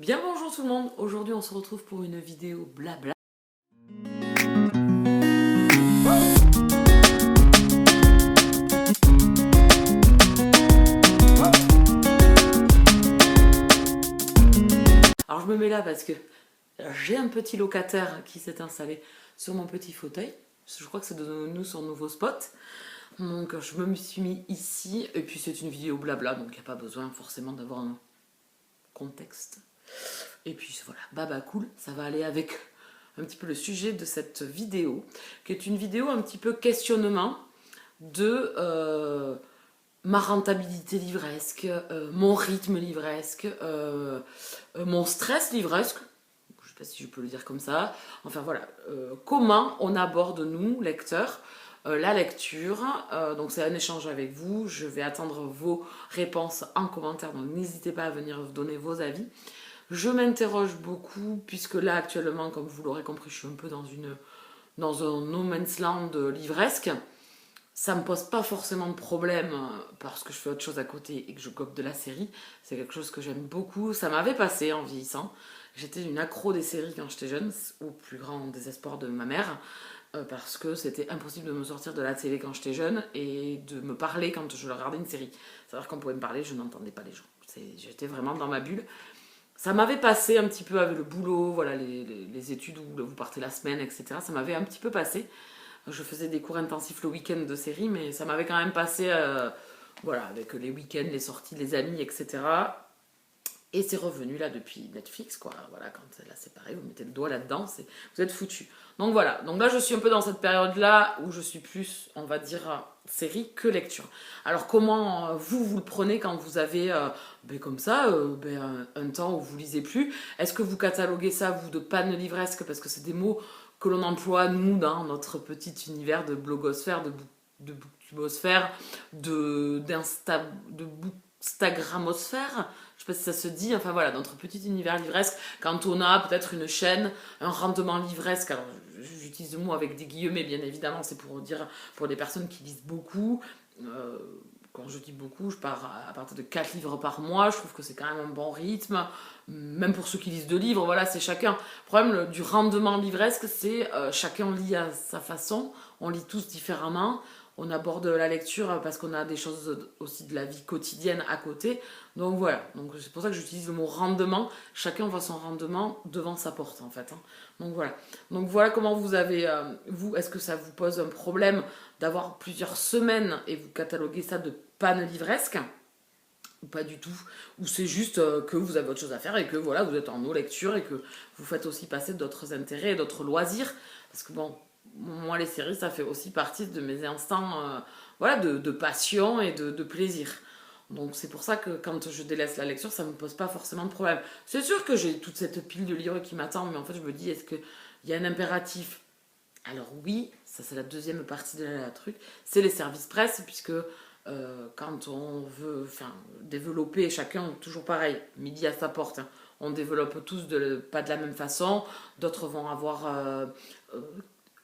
Bien bonjour tout le monde, aujourd'hui on se retrouve pour une vidéo blabla. Alors je me mets là parce que j'ai un petit locataire qui s'est installé sur mon petit fauteuil. Je crois que c'est de nous son nouveau spot. Donc je me suis mis ici et puis c'est une vidéo blabla donc il n'y a pas besoin forcément d'avoir un contexte. Et puis voilà, baba cool, ça va aller avec un petit peu le sujet de cette vidéo, qui est une vidéo un petit peu questionnement de ma rentabilité livresque, mon rythme livresque, mon stress livresque, je ne sais pas si je peux le dire comme ça, enfin voilà, comment on aborde nous, lecteurs, la lecture, donc c'est un échange avec vous, je vais attendre vos réponses en commentaire, donc n'hésitez pas à venir donner vos avis. Je m'interroge beaucoup, puisque là actuellement, comme vous l'aurez compris, je suis un peu dans un no man's land livresque. Ça me pose pas forcément de problème parce que je fais autre chose à côté et que je gobe de la série. C'est quelque chose que j'aime beaucoup. Ça m'avait passé en vieillissant. J'étais une accro des séries quand j'étais jeune, au plus grand désespoir de ma mère, parce que c'était impossible de me sortir de la télé quand j'étais jeune et de me parler quand je regardais une série. C'est-à-dire qu'on pouvait me parler, je n'entendais pas les gens. J'étais vraiment dans ma bulle. Ça m'avait passé un petit peu avec le boulot, voilà, les études où vous partez la semaine, etc. Ça m'avait un petit peu passé. Je faisais des cours intensifs le week-end de série, mais ça m'avait quand même passé, voilà, avec les week-ends, les sorties, les amis, etc. Et c'est revenu là depuis Netflix, quoi. Voilà, quand là c'est pareil, vous mettez le doigt là-dedans, vous êtes foutu. Donc voilà, donc là je suis un peu dans cette période-là où je suis plus, on va dire, série que lecture. Alors comment vous le prenez quand vous avez, comme ça, un temps où vous lisez plus? Est-ce que vous cataloguez ça, vous, de panne livresque, parce que c'est des mots que l'on emploie, nous, dans notre petit univers de blogosphère, de booktubosphère, de bookstagramosphère, je sais pas si ça se dit, enfin voilà, notre petit univers livresque, quand on a peut-être une chaîne, un rendement livresque, alors j'utilise le mot avec des guillemets bien évidemment, c'est pour dire pour des personnes qui lisent beaucoup, quand je dis beaucoup, je pars à partir de 4 livres par mois, je trouve que c'est quand même un bon rythme, même pour ceux qui lisent 2 livres, voilà, c'est chacun. Le problème du rendement livresque, c'est chacun lit à sa façon, on lit tous différemment, on aborde la lecture parce qu'on a des choses aussi de la vie quotidienne à côté. Donc voilà, donc c'est pour ça que j'utilise le mot rendement. Chacun voit son rendement devant sa porte en fait. Donc voilà comment vous avez, vous, est-ce que ça vous pose un problème d'avoir plusieurs semaines et vous cataloguez ça de panne livresque? Ou pas du tout, ou c'est juste que vous avez autre chose à faire et que voilà, vous êtes en no-lecture et que vous faites aussi passer d'autres intérêts et d'autres loisirs. Parce que bon, moi les séries ça fait aussi partie de mes instants voilà, de passion et de plaisir. Donc c'est pour ça que quand je délaisse la lecture, ça ne me pose pas forcément de problème. C'est sûr que j'ai toute cette pile de livres qui m'attend, mais en fait je me dis, est-ce qu'il y a un impératif? Alors oui, ça c'est la deuxième partie de la truc, c'est les services presse, puisque quand on veut développer, chacun toujours pareil, midi à sa porte, hein, on développe tous pas de la même façon, d'autres vont avoir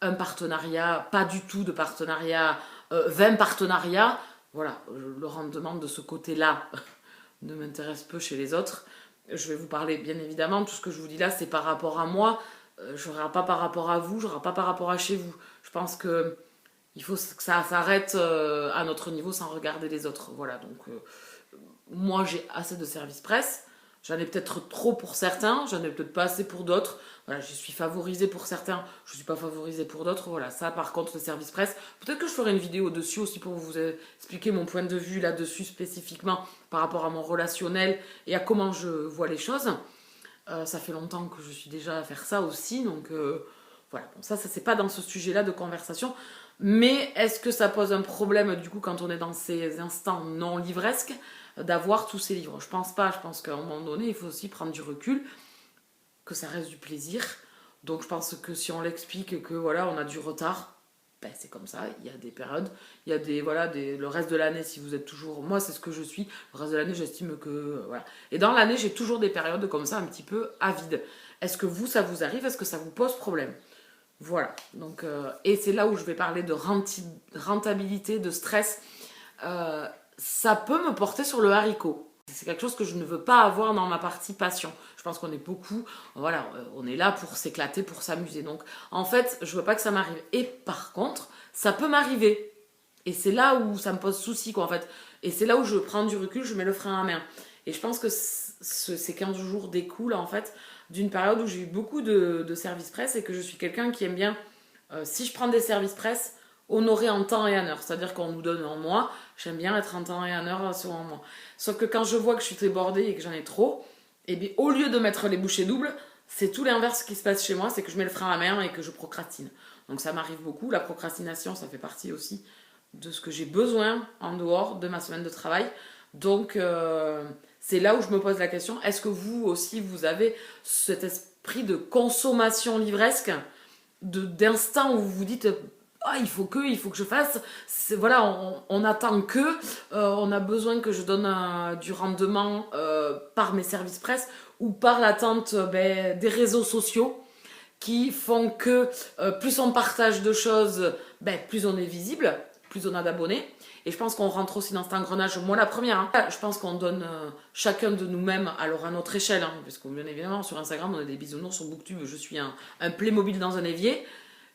un partenariat, pas du tout de partenariat, 20 partenariats, voilà, le rendement de ce côté-là ne m'intéresse peu chez les autres. Je vais vous parler, bien évidemment, tout ce que je vous dis là, c'est par rapport à moi, je ne regarde pas par rapport à vous, je ne regarde pas par rapport à chez vous. Je pense que il faut que ça s'arrête à notre niveau sans regarder les autres. Voilà, donc moi j'ai assez de services presse. J'en ai peut-être trop pour certains, j'en ai peut-être pas assez pour d'autres. Voilà, je suis favorisée pour certains, je ne suis pas favorisée pour d'autres. Voilà, ça par contre, le service presse, peut-être que je ferai une vidéo dessus aussi pour vous expliquer mon point de vue là-dessus spécifiquement par rapport à mon relationnel et à comment je vois les choses. Ça fait longtemps que je suis déjà à faire ça aussi, donc voilà. Bon, ça c'est pas dans ce sujet-là de conversation. Mais est-ce que ça pose un problème du coup quand on est dans ces instants non livresques d'avoir tous ces livres? Je pense pas, je pense qu'à un moment donné il faut aussi prendre du recul, que ça reste du plaisir. Donc je pense que si on l'explique que voilà on a du retard, ben, c'est comme ça, il y a des périodes, il y a le reste de l'année si vous êtes toujours, moi c'est ce que je suis, le reste de l'année j'estime que, voilà. Et dans l'année j'ai toujours des périodes comme ça un petit peu avides. Est-ce que vous ça vous arrive, est-ce que ça vous pose problème? Voilà, donc, et c'est là où je vais parler de rentabilité, de stress. Ça peut me porter sur le haricot. C'est quelque chose que je ne veux pas avoir dans ma partie passion. Je pense qu'on est beaucoup, voilà, on est là pour s'éclater, pour s'amuser. Donc, en fait, je veux pas que ça m'arrive. Et par contre, ça peut m'arriver. Et c'est là où ça me pose souci, quoi, en fait. Et c'est là où je prends du recul, je mets le frein à main. Et je pense que ces 15 jours découlent, en fait, d'une période où j'ai eu beaucoup de services presse et que je suis quelqu'un qui aime bien, si je prends des services presse, honorer en temps et en heure. C'est-à-dire qu'on nous donne un mois, j'aime bien être en temps et en heure sur un mois. Sauf que quand je vois que je suis débordée et que j'en ai trop, et bien au lieu de mettre les bouchées doubles, c'est tout l'inverse qui se passe chez moi, c'est que je mets le frein à main et que je procrastine. Donc ça m'arrive beaucoup. La procrastination, ça fait partie aussi de ce que j'ai besoin en dehors de ma semaine de travail. Donc c'est là où je me pose la question, est-ce que vous aussi vous avez cet esprit de consommation livresque, d'instant où vous vous dites ah, il faut que je fasse, voilà, on attend que, on a besoin que je donne du rendement par mes services presse ou par l'attente des réseaux sociaux qui font que plus on partage de choses, plus on est visible, plus on a d'abonnés. Et je pense qu'on rentre aussi dans cet engrenage, moi la première, hein. Je pense qu'on donne chacun de nous-mêmes, alors à notre échelle, hein, parce que bien évidemment sur Instagram on a des bisounours, sur Booktube je suis un Playmobil dans un évier.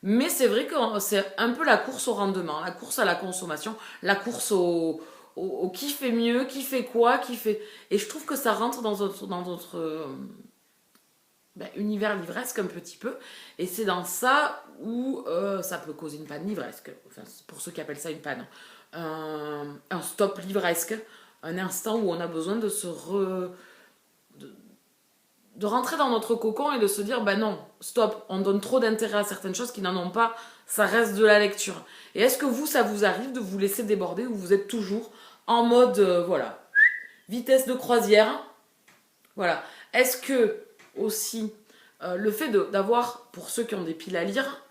Mais c'est vrai que c'est un peu la course au rendement, la course à la consommation, la course au qui fait mieux, qui fait quoi, qui fait... Et je trouve que ça rentre dans notre univers livresque un petit peu. Et c'est dans ça où ça peut causer une panne livresque. Enfin, pour ceux qui appellent ça une panne. Un stop livresque. Un instant où on a besoin de de rentrer dans notre cocon et de se dire, non, stop, on donne trop d'intérêt à certaines choses qui n'en ont pas, ça reste de la lecture. Et est-ce que vous, ça vous arrive de vous laisser déborder ou vous êtes toujours en mode, voilà, vitesse de croisière, voilà. Est-ce que aussi, le fait d'avoir, pour ceux qui ont des piles à lire,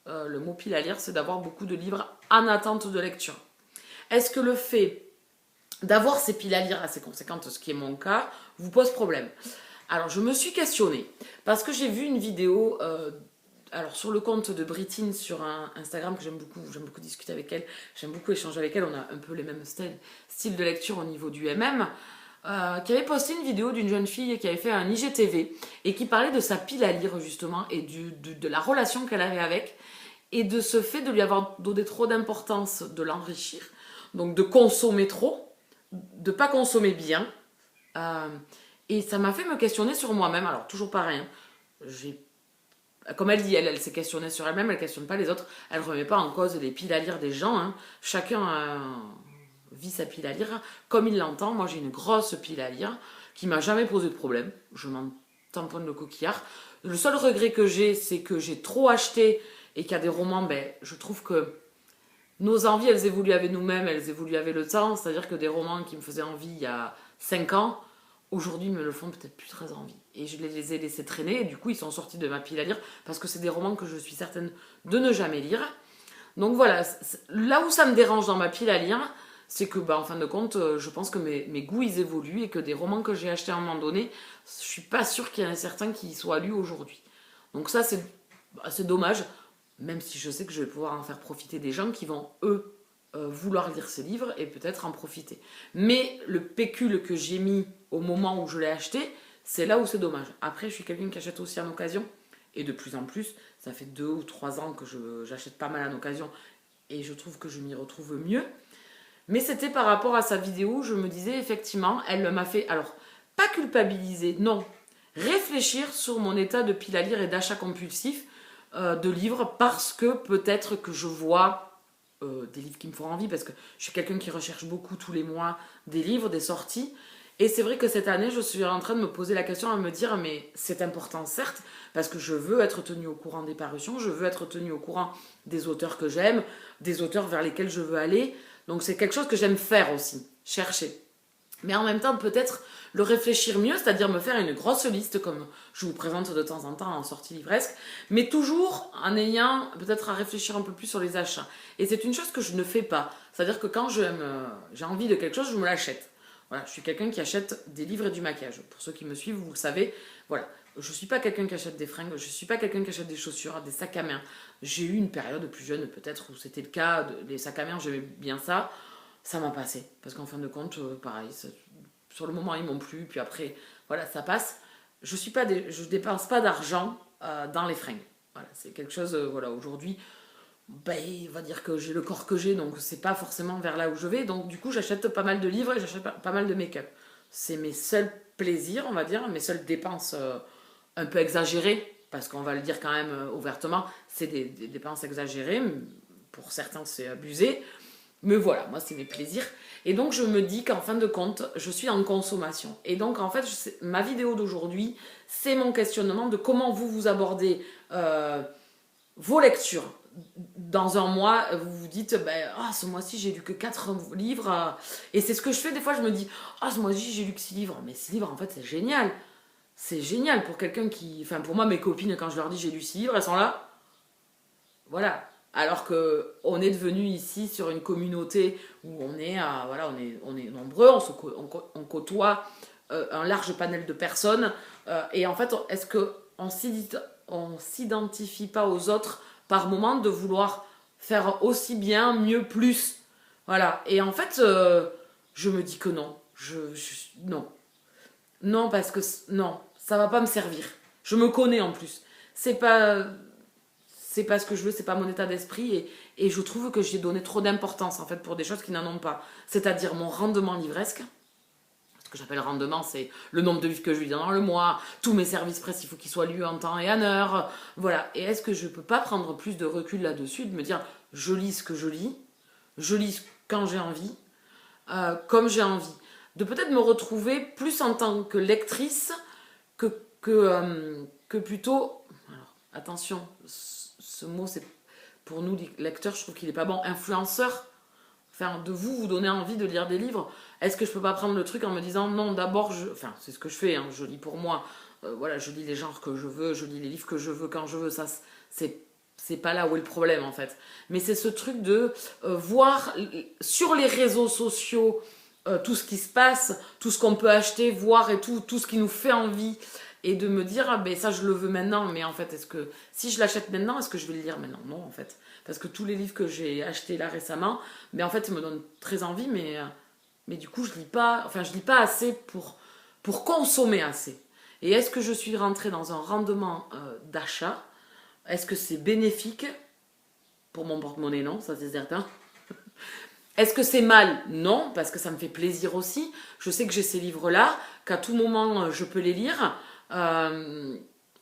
le mot pile à lire, c'est d'avoir beaucoup de livres en attente de lecture. Est-ce que le fait d'avoir ces piles à lire assez conséquentes, ce qui est mon cas, vous pose problème? Alors, je me suis questionnée, parce que j'ai vu une vidéo alors sur le compte de Britine sur Instagram, que j'aime beaucoup discuter avec elle, j'aime beaucoup échanger avec elle, on a un peu les mêmes styles de lecture au niveau du MM, qui avait posté une vidéo d'une jeune fille qui avait fait un IGTV et qui parlait de sa pile à lire justement et de la relation qu'elle avait avec et de ce fait de lui avoir donné trop d'importance, de l'enrichir, donc de consommer trop, de pas consommer bien. Et ça m'a fait me questionner sur moi-même. Alors, toujours pareil, hein. Comme elle dit, elle s'est questionnée sur elle-même, elle ne questionne pas les autres, elle ne remet pas en cause les piles à lire des gens. Hein. Chacun vit sa pile à lire comme il l'entend. Moi, j'ai une grosse pile à lire qui m'a jamais posé de problème. Je m'en tamponne le coquillard. Le seul regret que j'ai, c'est que j'ai trop acheté et qu'il y a des romans, je trouve que nos envies, elles évoluent avec nous-mêmes, elles évoluent avec le temps. C'est-à-dire que des romans qui me faisaient envie il y a 5 ans, aujourd'hui me le font peut-être plus très envie. Et je les ai laissés traîner et du coup ils sont sortis de ma pile à lire parce que c'est des romans que je suis certaine de ne jamais lire. Donc voilà, là où ça me dérange dans ma pile à lire, c'est que en fin de compte, je pense que mes goûts ils évoluent et que des romans que j'ai achetés à un moment donné, je suis pas sûre qu'il y en ait certains qui soient lus aujourd'hui. Donc ça c'est dommage, même si je sais que je vais pouvoir en faire profiter des gens qui vont eux vouloir lire ces livres et peut-être en profiter. Mais le pécule que j'ai mis au moment où je l'ai acheté, c'est là où c'est dommage. Après, je suis quelqu'un qui achète aussi en occasion, et de plus en plus, ça fait 2 ou 3 ans que j'achète pas mal en occasion, et je trouve que je m'y retrouve mieux. Mais c'était par rapport à sa vidéo, je me disais effectivement, elle m'a fait, alors, pas culpabiliser, non, réfléchir sur mon état de pile à lire et d'achat compulsif de livres, parce que peut-être que je vois des livres qui me font envie, parce que je suis quelqu'un qui recherche beaucoup tous les mois des livres, des sorties. Et c'est vrai que cette année, je suis en train de me poser la question, à me dire, mais c'est important certes, parce que je veux être tenue au courant des parutions, je veux être tenue au courant des auteurs que j'aime, des auteurs vers lesquels je veux aller. Donc c'est quelque chose que j'aime faire aussi, chercher. Mais en même temps, peut-être le réfléchir mieux, c'est-à-dire me faire une grosse liste, comme je vous présente de temps en temps en sortie livresque, mais toujours en ayant peut-être à réfléchir un peu plus sur les achats. Et c'est une chose que je ne fais pas. C'est-à-dire que quand j'ai envie de quelque chose, je me l'achète. Voilà, je suis quelqu'un qui achète des livres et du maquillage. Pour ceux qui me suivent, vous le savez. Voilà, je ne suis pas quelqu'un qui achète des fringues, je ne suis pas quelqu'un qui achète des chaussures, des sacs à main. J'ai eu une période plus jeune peut-être où c'était le cas, les sacs à main, j'aimais bien ça. Ça m'a passé. Parce qu'en fin de compte, pareil, sur le moment, ils m'ont plu. Puis après, voilà, ça passe. je dépense pas d'argent dans les fringues. Voilà, c'est quelque chose, voilà, aujourd'hui, ben, on va dire que j'ai le corps que j'ai, donc c'est pas forcément vers là où je vais. Donc du coup, j'achète pas mal de livres et j'achète pas mal de make-up. C'est mes seuls plaisirs, on va dire, mes seules dépenses un peu exagérées, parce qu'on va le dire quand même ouvertement, c'est des dépenses exagérées. Pour certains, c'est abusé. Mais voilà, moi, c'est mes plaisirs. Et donc, je me dis qu'en fin de compte, je suis en consommation. Et donc, en fait, ma vidéo d'aujourd'hui, c'est mon questionnement de comment vous abordez vos lectures. Dans un mois, vous vous dites, ben, ce mois-ci, j'ai lu que 4 livres. Et c'est ce que je fais. Des fois, je me dis, ce mois-ci, j'ai lu que 6 livres. Mais 6 livres, en fait, c'est génial. C'est génial pour quelqu'un qui... Enfin, pour moi, mes copines, quand je leur dis j'ai lu 6 livres, elles sont là. Voilà. Alors que on est devenu ici sur une communauté où on est, voilà, on est nombreux, on côtoie un large panel de personnes. Et en fait, est-ce qu'on s'identifie pas aux autres par moment de vouloir faire aussi bien, mieux, plus? Voilà. Et en fait, je me dis que non. Non. Non, parce que non, ça va pas me servir. Je me connais en plus. C'est pas ce que je veux, c'est pas mon état d'esprit et je trouve que j'ai donné trop d'importance en fait pour des choses qui n'en ont pas. C'est-à-dire mon rendement livresque. Ce que j'appelle rendement, c'est le nombre de livres que je lis dans le mois, tous mes services presse, il faut qu'ils soient lus en temps et en heure. Voilà. Et est-ce que je peux pas prendre plus de recul là-dessus, de me dire je lis ce que je lis quand j'ai envie, comme j'ai envie. De peut-être me retrouver plus en tant que lectrice que plutôt. Alors, attention, ce mot, c'est pour nous, lecteurs, je trouve qu'il n'est pas bon. Influenceur, enfin, de vous donner envie de lire des livres. Est-ce que je peux pas prendre le truc en me disant non, d'abord, enfin, c'est ce que je fais, hein, je lis pour moi. Voilà, je lis les genres que je veux, je lis les livres que je veux quand je veux. Ça, c'est pas là où est le problème en fait. Mais c'est ce truc de voir sur les réseaux sociaux tout ce qui se passe, tout ce qu'on peut acheter, voir et tout ce qui nous fait envie. Et de me dire, ben ça je le veux maintenant, mais en fait, est-ce que si je l'achète maintenant, est-ce que je vais le lire maintenant? Non, en fait. Parce que tous les livres que j'ai achetés là récemment, ben en fait, ils me donnent très envie, mais du coup, je lis pas assez pour consommer assez. Et est-ce que je suis rentrée dans un rendement d'achat? Est-ce que c'est bénéfique? Pour mon porte-monnaie, non, ça c'est certain. Est-ce que c'est mal? Non, parce que ça me fait plaisir aussi. Je sais que j'ai ces livres-là, qu'à tout moment, je peux les lire.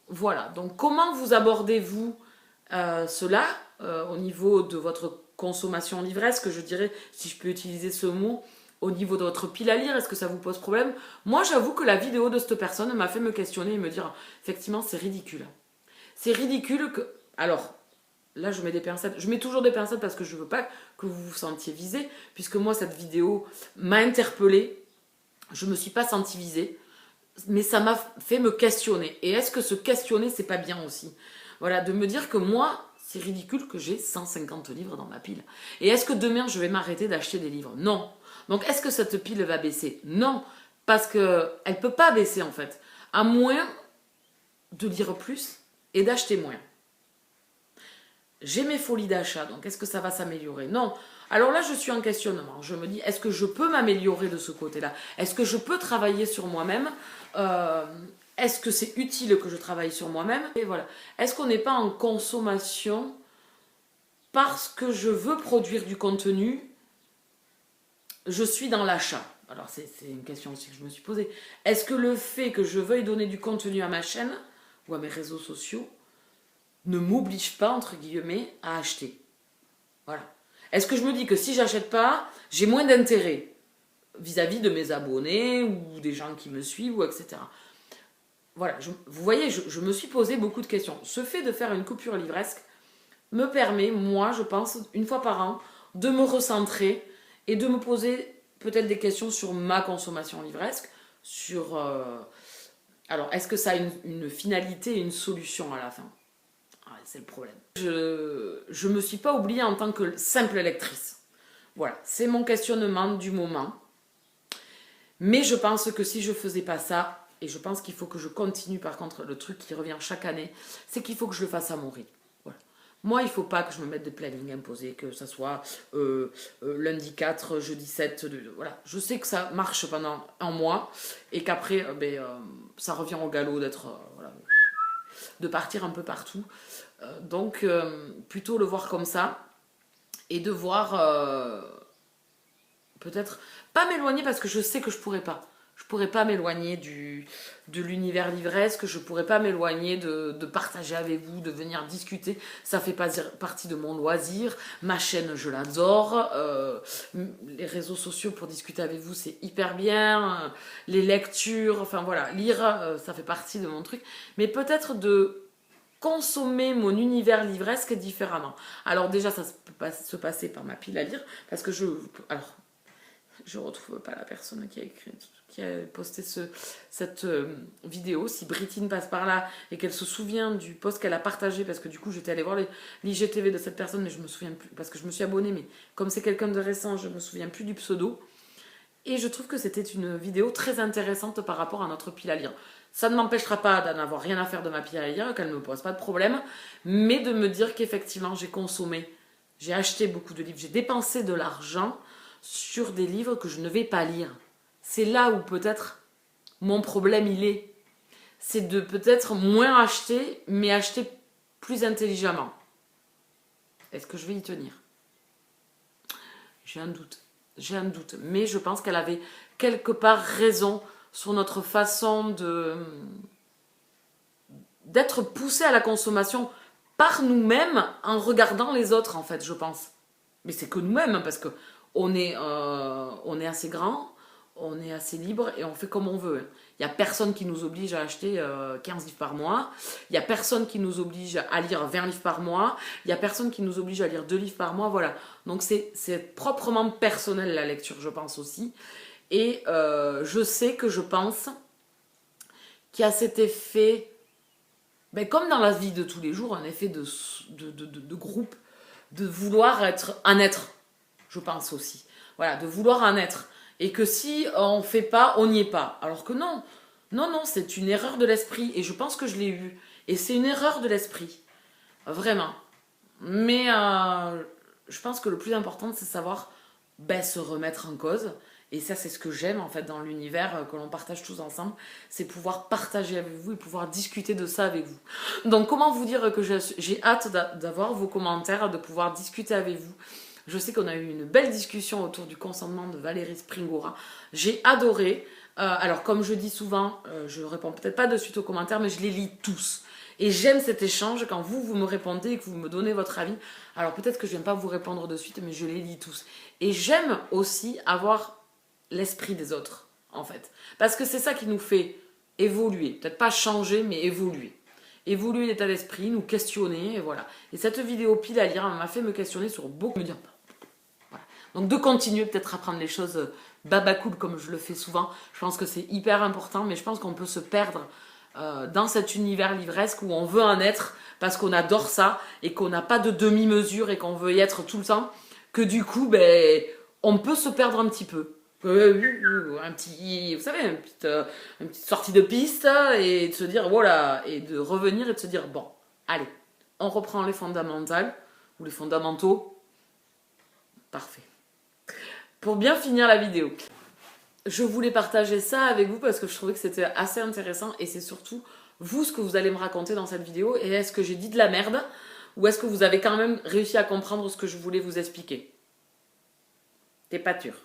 Voilà, donc comment vous abordez-vous cela au niveau de votre consommation livresque, je dirais, si je peux utiliser ce mot, au niveau de votre pile à lire, est-ce que ça vous pose problème? Moi, j'avoue que la vidéo de cette personne m'a fait me questionner et me dire, effectivement, c'est ridicule. C'est ridicule que... Alors, là, je mets des pincettes. Je mets toujours des pincettes parce que je veux pas que vous vous sentiez visé, puisque moi, cette vidéo m'a interpellée. Je me suis pas sentie visée, mais ça m'a fait me questionner. Et est-ce que se questionner, c'est pas bien aussi? Voilà, de me dire que moi, c'est ridicule que j'ai 150 livres dans ma pile. Et est-ce que demain, je vais m'arrêter d'acheter des livres? Non. Donc, est-ce que cette pile va baisser? Non. Parce qu'elle peut pas baisser, en fait. À moins de lire plus et d'acheter moins. J'ai mes folies d'achat, donc est-ce que ça va s'améliorer? Non. Alors là, je suis en questionnement. Je me dis, est-ce que je peux m'améliorer de ce côté-là? Est-ce que je peux travailler sur moi-même? Est-ce que c'est utile que je travaille sur moi-même? Et voilà. Est-ce qu'on n'est pas en consommation parce que je veux produire du contenu? Je suis dans l'achat. Alors c'est une question aussi que je me suis posée. Est-ce que le fait que je veuille donner du contenu à ma chaîne ou à mes réseaux sociaux ne m'oblige pas, entre guillemets, à acheter? Voilà. Est-ce que je me dis que si j'achète pas, j'ai moins d'intérêt vis-à-vis de mes abonnés ou des gens qui me suivent, ou etc. Voilà, vous voyez, je me suis posé beaucoup de questions. Ce fait de faire une coupure livresque me permet, moi, je pense, une fois par an, de me recentrer et de me poser peut-être des questions sur ma consommation livresque, sur... Alors, est-ce que ça a une finalité et une solution à la fin? C'est le problème. Je me suis pas oubliée en tant que simple lectrice. Voilà, c'est mon questionnement du moment. Mais je pense que si je faisais pas ça, et je pense qu'il faut que je continue, par contre, le truc qui revient chaque année, c'est qu'il faut que je le fasse à mon rythme. Voilà. Moi, il faut pas que je me mette des plannings imposés, que ça soit lundi 4, jeudi 7. Voilà. Je sais que ça marche pendant un mois et qu'après, ça revient au galop d'être, voilà, de partir un peu partout. Donc, plutôt le voir comme ça et de voir peut-être pas m'éloigner parce que je sais que je pourrais pas. Je pourrais pas m'éloigner de l'univers livresque, je pourrais pas m'éloigner de partager avec vous, de venir discuter. Ça fait pas partie de mon loisir. Ma chaîne, je l'adore. Les réseaux sociaux pour discuter avec vous, c'est hyper bien. Les lectures, enfin voilà, lire, ça fait partie de mon truc. Mais peut-être de consommer mon univers livresque différemment. Alors déjà, ça peut se passer par ma pile à lire, parce que alors, je retrouve pas la personne qui a posté cette vidéo. Si Britine passe par là et qu'elle se souvient du post qu'elle a partagé, parce que du coup j'étais allée voir l'IGTV de cette personne, mais je me souviens plus, parce que je me suis abonnée, mais comme c'est quelqu'un de récent, je me souviens plus du pseudo. Et je trouve que c'était une vidéo très intéressante par rapport à notre pile à lire. Ça ne m'empêchera pas d'en avoir rien à faire de ma pile à lire, qu'elle ne me pose pas de problème, mais de me dire qu'effectivement j'ai consommé, j'ai acheté beaucoup de livres, j'ai dépensé de l'argent sur des livres que je ne vais pas lire. C'est là où peut-être mon problème il est. C'est de peut-être moins acheter, mais acheter plus intelligemment. Est-ce que je vais y tenir? J'ai un doute. J'ai un doute. Mais je pense qu'elle avait quelque part raison sur notre façon d'être poussé à la consommation par nous-mêmes en regardant les autres, en fait, je pense. Mais c'est que nous-mêmes, hein, parce que on est assez grand, on est assez libre et on fait comme on veut. Il n'y a personne qui nous oblige à acheter 15 livres par mois. Il n'y a personne qui nous oblige à lire 20 livres par mois. Il n'y a personne qui nous oblige à lire 2 livres par mois. Voilà. Donc c'est proprement personnel la lecture, je pense aussi. Et je sais que je pense qu'il y a cet effet, comme dans la vie de tous les jours, un effet de groupe, de vouloir être un être. Je pense aussi. Voilà, de vouloir un être. Et que si on ne fait pas, on n'y est pas. Alors que non. Non, c'est une erreur de l'esprit. Et je pense que je l'ai eu. Et c'est une erreur de l'esprit. Vraiment. Mais je pense que le plus important, c'est savoir se remettre en cause. Et ça, c'est ce que j'aime en fait dans l'univers que l'on partage tous ensemble. C'est pouvoir partager avec vous et pouvoir discuter de ça avec vous. Donc, comment vous dire que j'ai hâte d'avoir vos commentaires, de pouvoir discuter avec vous. Je sais qu'on a eu une belle discussion autour du consentement de Valérie Springora. J'ai adoré. Alors, comme je dis souvent, je réponds peut-être pas de suite aux commentaires, mais je les lis tous. Et j'aime cet échange quand vous me répondez et que vous me donnez votre avis. Alors, peut-être que je ne viens pas vous répondre de suite, mais je les lis tous. Et j'aime aussi avoir l'esprit des autres, en fait. Parce que c'est ça qui nous fait évoluer. Peut-être pas changer, mais évoluer. Évoluer l'état d'esprit, nous questionner, et voilà. Et cette vidéo pile à lire m'a fait me questionner sur beaucoup, me dire voilà. Donc de continuer peut-être à prendre les choses baba cool comme je le fais souvent. Je pense que c'est hyper important, mais je pense qu'on peut se perdre dans cet univers livresque où on veut en être parce qu'on adore ça et qu'on n'a pas de demi-mesure et qu'on veut y être tout le temps, que du coup, on peut se perdre un petit peu. Un petit, vous savez, une petite sortie de piste et de se dire voilà, et de revenir et de se dire bon, allez, on reprend les fondamentales ou les fondamentaux. Parfait. Pour bien finir la vidéo, je voulais partager ça avec vous parce que je trouvais que c'était assez intéressant et c'est surtout vous ce que vous allez me raconter dans cette vidéo. Et est-ce que j'ai dit de la merde ou est-ce que vous avez quand même réussi à comprendre ce que je voulais vous expliquer? T'es pas sûr.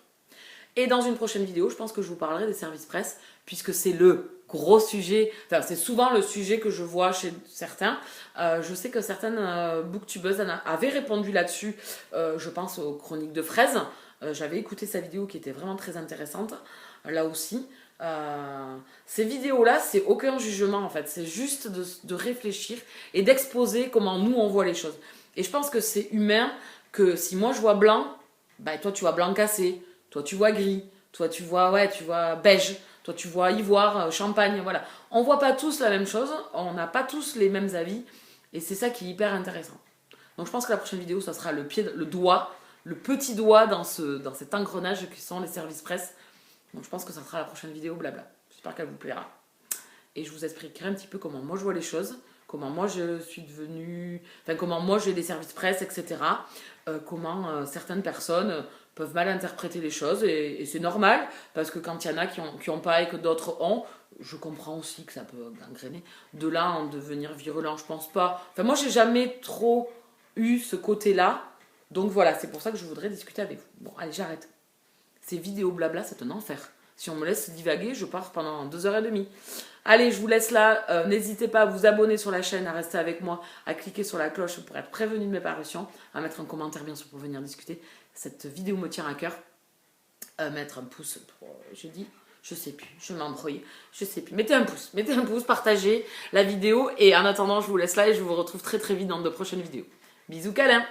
Et dans une prochaine vidéo, je pense que je vous parlerai des services presse, puisque c'est le gros sujet, enfin c'est souvent le sujet que je vois chez certains. Je sais que certaines booktubeuses avaient répondu là-dessus, je pense aux chroniques de fraises. J'avais écouté sa vidéo qui était vraiment très intéressante, là aussi. Ces vidéos-là, c'est aucun jugement en fait, c'est juste de réfléchir et d'exposer comment nous on voit les choses. Et je pense que c'est humain que si moi je vois blanc, toi tu vois blanc cassé. Toi, tu vois gris. Toi, tu vois beige. Toi, tu vois ivoire, champagne. Voilà. On voit pas tous la même chose. On n'a pas tous les mêmes avis. Et c'est ça qui est hyper intéressant. Donc, je pense que la prochaine vidéo, ça sera le doigt, le petit doigt dans cet engrenage qui sont les services presse. Donc, je pense que ça sera la prochaine vidéo, blabla. J'espère qu'elle vous plaira. Et je vous expliquerai un petit peu comment moi je vois les choses. comment moi je suis devenue, enfin comment moi j'ai des services presse, etc. Comment certaines personnes peuvent mal interpréter les choses et c'est normal parce que quand il y en a qui ont pas et que d'autres ont, je comprends aussi que ça peut gangréner. De là en devenir virulent, je pense pas. Enfin moi j'ai jamais trop eu ce côté-là, donc voilà, c'est pour ça que je voudrais discuter avec vous. Bon allez j'arrête. Ces vidéos blabla c'est un enfer. Si on me laisse divaguer, je pars pendant 2h30. Allez, je vous laisse là. N'hésitez pas à vous abonner sur la chaîne, à rester avec moi, à cliquer sur la cloche pour être prévenu de mes parutions, à mettre un commentaire bien sûr pour venir discuter. Cette vidéo me tient à cœur. Mettre un pouce pour jeudi. Je sais plus, je m'embrouille. Je sais plus. Mettez un pouce, partagez la vidéo. Et en attendant, je vous laisse là et je vous retrouve très très vite dans de prochaines vidéos. Bisous câlins.